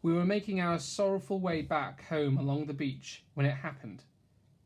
We were making our sorrowful way back home along the beach when it happened.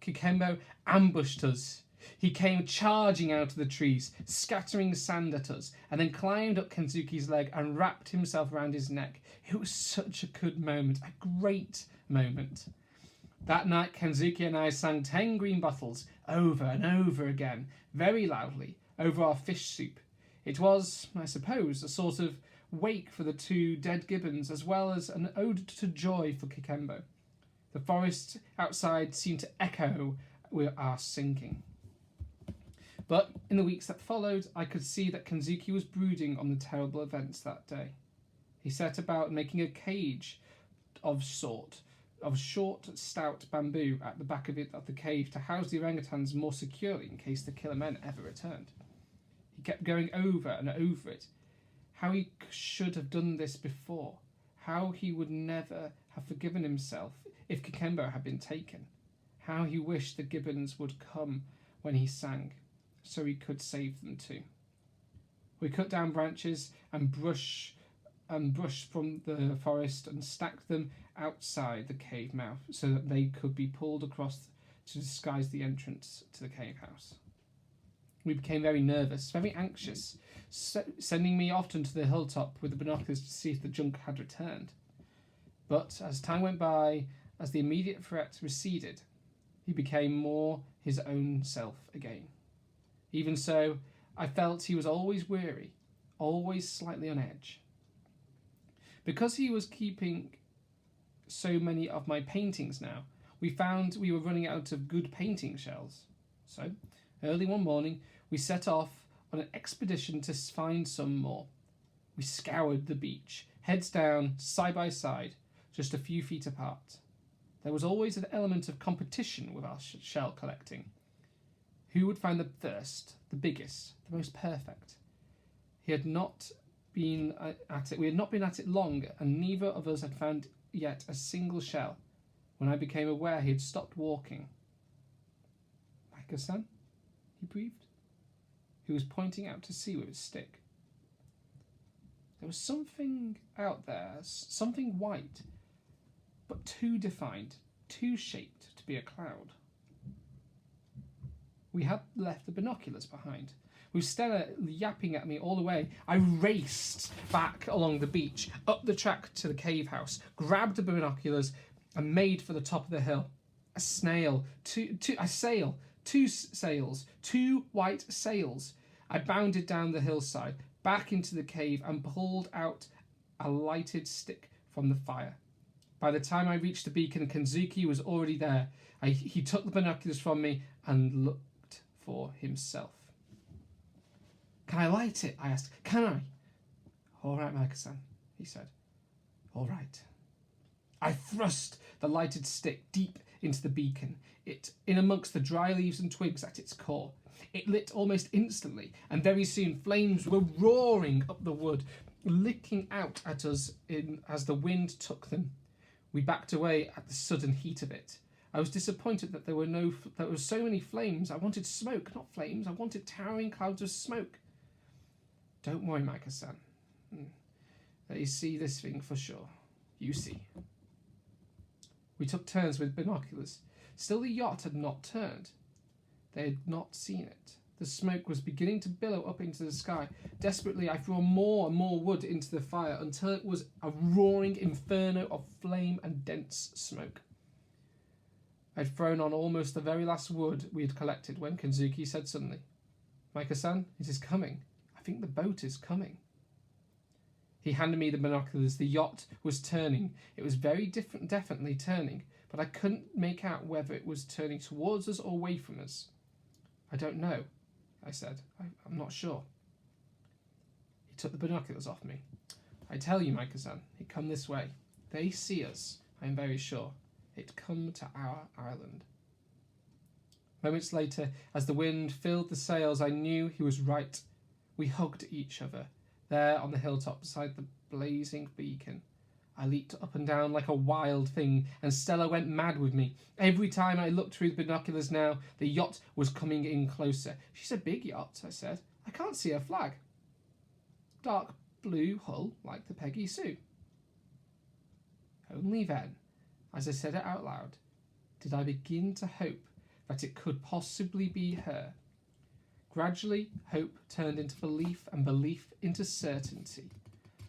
Kikembo ambushed us. He came charging out of the trees, scattering sand at us, and then climbed up Kensuke's leg and wrapped himself around his neck. It was such a good moment, a great moment. That night, Kensuke and I sang 10 Green Bottles over and over again, very loudly, over our fish soup. It was, I suppose, a sort of wake for the 2 dead gibbons, as well as an ode to joy for Kikembo. The forest outside seemed to echo with our singing. But in the weeks that followed, I could see that Kensuke was brooding on the terrible events that day. He set about making a cage of short, stout bamboo at the back of the cave to house the orangutans more securely in case the killer men ever returned. He kept going over and over it. How he should have done this before. How he would never have forgiven himself if Kikembo had been taken. How he wished the gibbons would come when he sang, so he could save them too. We cut down branches and brush from the forest and stacked them outside the cave mouth so that they could be pulled across to disguise the entrance to the cave house. We became very nervous, very anxious, sending me often to the hilltop with the binoculars to see if the junk had returned. But as time went by, as the immediate threat receded, he became more his own self again. Even so, I felt he was always weary, always slightly on edge. Because he was keeping so many of my paintings now, we found we were running out of good painting shells. So, early one morning, we set off on an expedition to find some more. We scoured the beach, heads down, side by side, just a few feet apart. There was always an element of competition with our shell collecting. Who would find the first, the biggest, the most perfect? We had not been at it long, and neither of us had found yet a single shell when I became aware he had stopped walking. "Micah-san?" he breathed. He was pointing out to sea with his stick. There was something out there, something white, but too defined, too shaped to be a cloud. We had left the binoculars behind. With Stella yapping at me all the way, I raced back along the beach, up the track to the cave house, grabbed the binoculars, and made for the top of the hill. A sail, two sails, 2 white sails. I bounded down the hillside, back into the cave, and pulled out a lighted stick from the fire. By the time I reached the beacon, Kensuke was already there. He took the binoculars from me and looked for himself. "Can I light it?" I asked. "Can I?" "All right, Micah-san," he said. "All right." I thrust the lighted stick deep into the beacon, it in amongst the dry leaves and twigs at its core. It lit almost instantly, and very soon flames were roaring up the wood, licking out at us as the wind took them. We backed away at the sudden heat of it. I was disappointed that there were so many flames. I wanted smoke, not flames. I wanted towering clouds of smoke. "Don't worry, Micah-san. Let you see this thing for sure. You see." We took turns with binoculars. Still the yacht had not turned. They had not seen it. The smoke was beginning to billow up into the sky. Desperately, I threw more and more wood into the fire until it was a roaring inferno of flame and dense smoke. I'd thrown on almost the very last wood we had collected when Kensuke said suddenly, "Micah-san, it is coming. I think the boat is coming." He handed me the binoculars. The yacht was turning. It was very definitely turning, but I couldn't make out whether it was turning towards us or away from us. "I don't know," I said. I'm not sure." He took the binoculars off me. "I tell you, Micah-san, it come this way. They see us, I am very sure. It come to our island." Moments later, as the wind filled the sails, I knew he was right. We hugged each other, there on the hilltop beside the blazing beacon. I leaped up and down like a wild thing, and Stella went mad with me. Every time I looked through the binoculars now, the yacht was coming in closer. "She's a big yacht," I said. "I can't see her flag." "Dark blue hull, like the Peggy Sue." Only then, as I said it out loud, did I begin to hope that it could possibly be her. Gradually, hope turned into belief, and belief into certainty.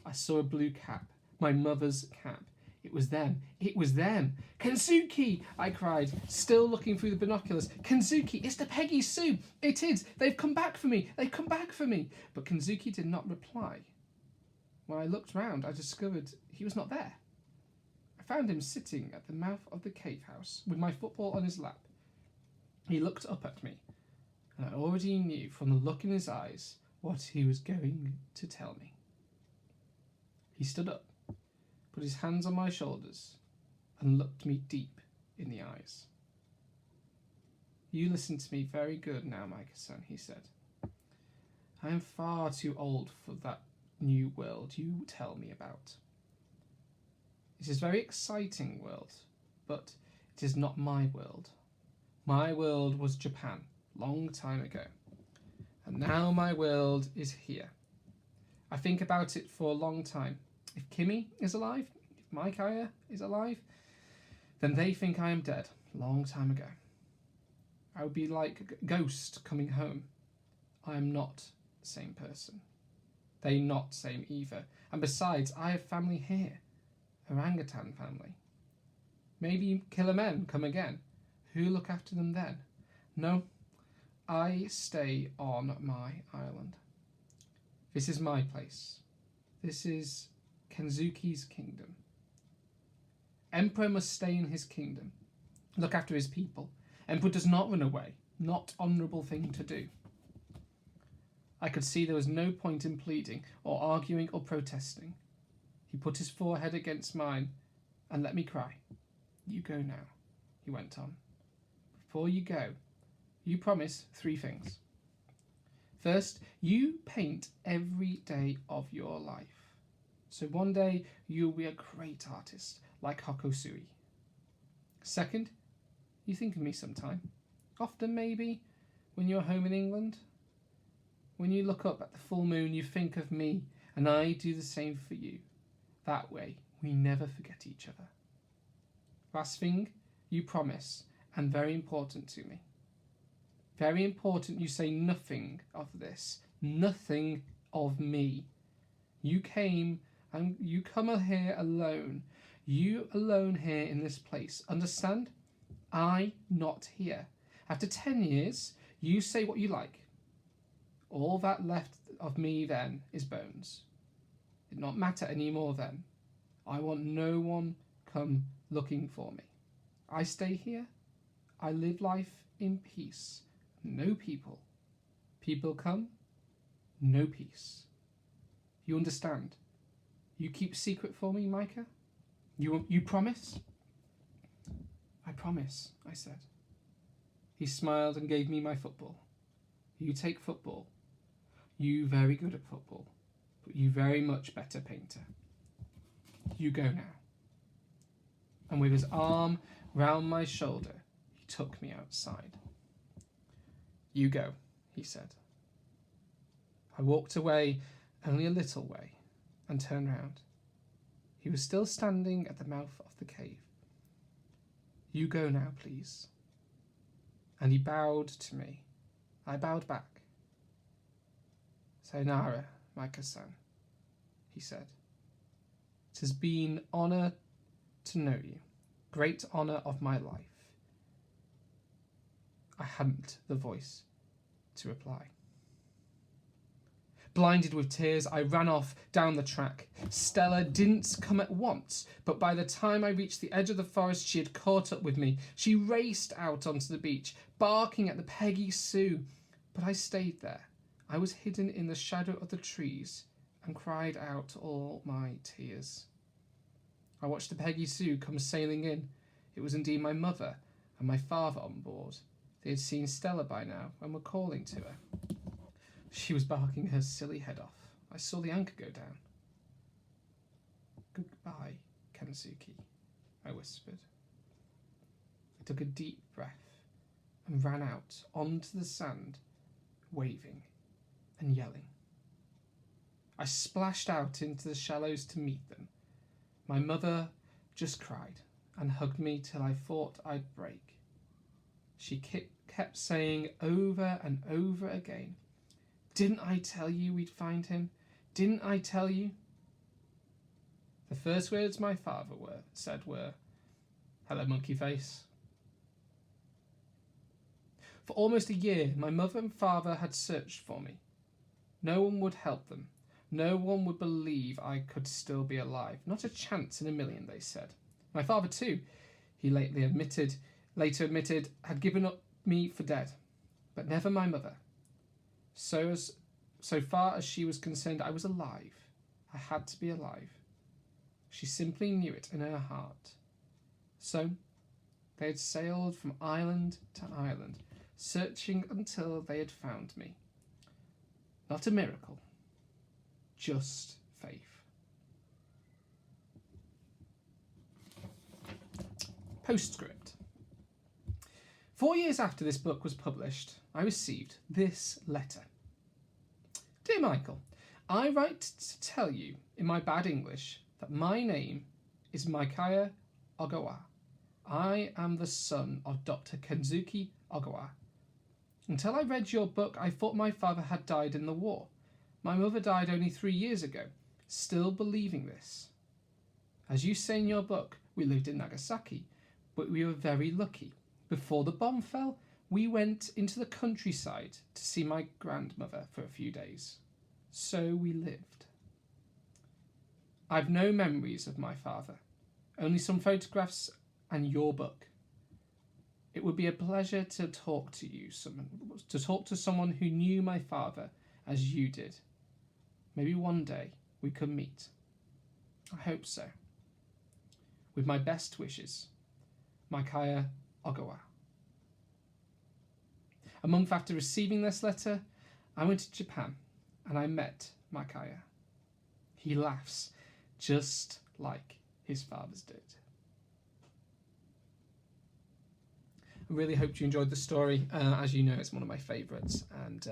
I saw a blue cap, my mother's cap. It was them. It was them. Kensuke! I cried, still looking through the binoculars. Kensuke, it's the Peggy Sue! It is! They've come back for me! They've come back for me! But Kensuke did not reply. When I looked round, I discovered he was not there. I found him sitting at the mouth of the cave house, with my football on his lap. He looked up at me, and I already knew from the look in his eyes what he was going to tell me. He stood up, put his hands on my shoulders, and looked me deep in the eyes. You listen to me very good now, Micah-san, he said. I am far too old for that new world you tell me about. It is a very exciting world, but it is not my world. My world was Japan, long time ago. And now my world is here. I think about it for a long time. If Kimmy is alive, if Micaiah is alive, then they think I am dead, long time ago. I would be like a ghost coming home. I am not the same person. They not same either. And besides, I have family here. Orangutan family. Maybe killer men come again. Who look after them then? No, I stay on my island. This is my place. This is Kensuke's kingdom. Emperor must stay in his kingdom. Look after his people. Emperor does not run away. Not honourable thing to do. I could see there was no point in pleading or arguing or protesting. He put his forehead against mine and let me cry. You go now, he went on. Before you go, you promise 3 things. First, you paint every day of your life. So one day you'll be a great artist like Hokosui. Second, you think of me sometime. Often maybe, when you're home in England. When you look up at the full moon, you think of me, and I do the same for you. That way, we never forget each other. Last thing, you promise, and very important to me. Very important you say nothing of this. Nothing of me. You came, and you come here alone. You alone here in this place. Understand? I not here. After 10 years, you say what you like. All that left of me then is bones. It not matter any more then. I want no one come looking for me. I stay here. I live life in peace. No people. People come. No peace. You understand? You keep secret for me, Micah? You promise? I promise, I said. He smiled and gave me my football. You take football. You very good at football, but you very much better painter. You go now. And with his arm round my shoulder, he took me outside. You go, he said. I walked away only a little way and turned round. He was still standing at the mouth of the cave. You go now, please. And he bowed to me. I bowed back. Sayonara, Micah-san, he said. It has been honour to know you. Great honour of my life. I hadn't the voice to reply. Blinded with tears, I ran off down the track. Stella didn't come at once, but by the time I reached the edge of the forest, she had caught up with me. She raced out onto the beach, barking at the Peggy Sue. But I stayed there. I was hidden in the shadow of the trees and cried out all my tears. I watched the Peggy Sue come sailing in. It was indeed my mother and my father on board. They had seen Stella by now and were calling to her. She was barking her silly head off. I saw the anchor go down. Goodbye, Kensuke, I whispered. I took a deep breath and ran out onto the sand, waving and yelling. I splashed out into the shallows to meet them. My mother just cried and hugged me till I thought I'd break. She kept saying over and over again, "Didn't I tell you we'd find him? Didn't I tell you?" The first words my father said were, "Hello, monkey face." For almost a year, my mother and father had searched for me. No one would help them. No one would believe I could still be alive. Not a chance in a million, they said. My father, too, he later admitted, had given up me for dead. But never my mother. So far as she was concerned, I was alive. I had to be alive. She simply knew it in her heart. So they had sailed from island to island, searching until they had found me. Not a miracle, just faith. Postscript. 4 years after this book was published, I received this letter. Dear Michael, I write to tell you in my bad English that my name is Micaiah Ogawa. I am the son of Dr. Kensuke Ogawa. Until I read your book, I thought my father had died in the war. My mother died only 3 years ago, still believing this. As you say in your book, we lived in Nagasaki, but we were very lucky. Before the bomb fell, we went into the countryside to see my grandmother for a few days. So we lived. I've no memories of my father, only some photographs and your book. It would be a pleasure to talk to someone who knew my father as you did. Maybe one day we could meet. I hope so. With my best wishes, Micaiah Ogawa. A month after receiving this letter, I went to Japan and I met Micaiah. He laughs just like his fathers did. I really hope you enjoyed the story. As you know, it's one of my favourites, and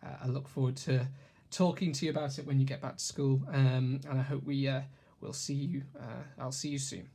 I look forward to talking to you about it when you get back to school. And I hope we'll see you. I'll see you soon.